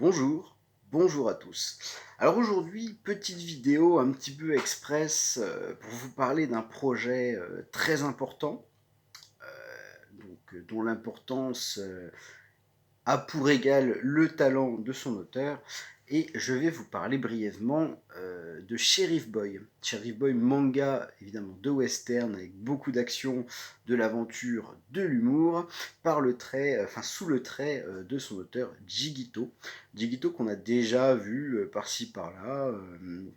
Bonjour, bonjour à tous. Alors aujourd'hui, petite vidéo un petit peu express pour vous parler d'un projet très important, dont l'importance a pour égal le talent de son auteur. Et je vais vous parler brièvement de Sheriff Boy. Sheriff Boy, manga évidemment de western avec beaucoup d'action, de l'aventure, de l'humour, par le trait, sous le trait de son auteur Jigito. Jigito qu'on a déjà vu par-ci par-là,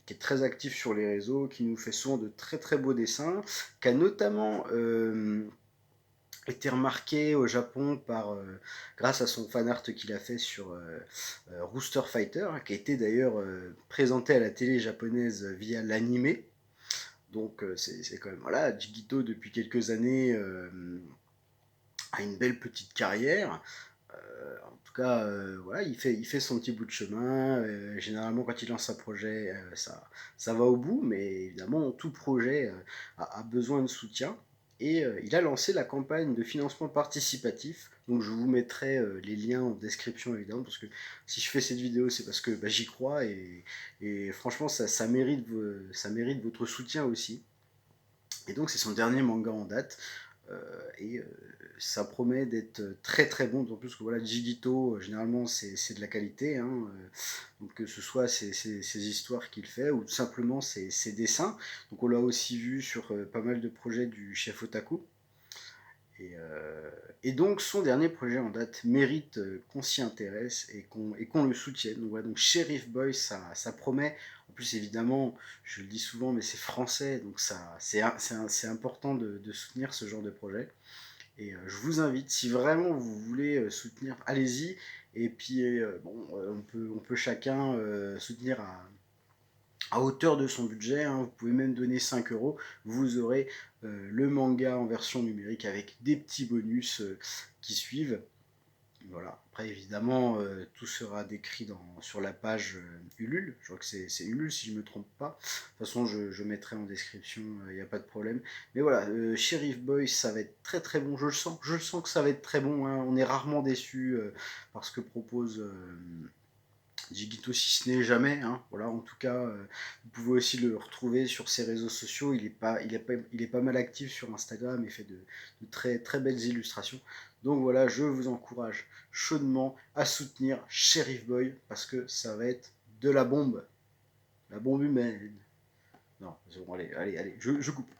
qui est très actif sur les réseaux, qui nous fait souvent de très très beaux dessins, qui a notamment été remarqué au Japon grâce à son fan art qu'il a fait sur Rooster Fighter, qui a été d'ailleurs présenté à la télé japonaise via l'animé. Donc c'est quand même, voilà, Jigito depuis quelques années a une belle petite carrière. En tout cas, voilà, il fait son petit bout de chemin. Généralement, quand il lance un projet, ça va au bout, mais évidemment, tout projet a besoin de soutien. Et il a lancé la campagne de financement participatif. Donc, je vous mettrai les liens en description, évidemment, parce que si je fais cette vidéo, c'est parce que bah, j'y crois. Et franchement, ça mérite votre soutien aussi. Et donc, c'est son dernier manga en date. Et ça promet d'être très très bon, d'autant plus que voilà, Jigito, généralement c'est de la qualité, hein, donc que ce soit ses histoires qu'il fait ou tout simplement ses dessins. Donc on l'a aussi vu sur pas mal de projets du chef Otaku. Et donc son dernier projet en date mérite qu'on s'y intéresse et qu'on le soutienne. Donc, voilà, donc Sheriff Boy, ça promet. En plus évidemment, je le dis souvent, mais c'est français, donc c'est important de soutenir ce genre de projet. Et je vous invite, si vraiment vous voulez soutenir, allez-y. Et puis, bon, on peut chacun soutenir à hauteur de son budget, hein. Vous pouvez même donner 5 euros. Vous aurez le manga en version numérique avec des petits bonus qui suivent. Voilà. Après, évidemment, tout sera décrit sur la page Ulule. Je crois que c'est Ulule si je ne me trompe pas. De toute façon, je mettrai en description, il n'y a pas de problème. Mais voilà, Sheriff Boy, ça va être très très bon. Je le sens que ça va être très bon, hein. On est rarement déçu par ce que propose Jigito, si ce n'est jamais, hein. Voilà, en tout cas, vous pouvez aussi le retrouver sur ses réseaux sociaux. Il est pas mal actif sur Instagram et fait de très, très belles illustrations. Donc voilà, je vous encourage chaudement à soutenir Sheriff Boy parce que ça va être de la bombe humaine. Non, c'est bon, allez, allez, allez, je coupe.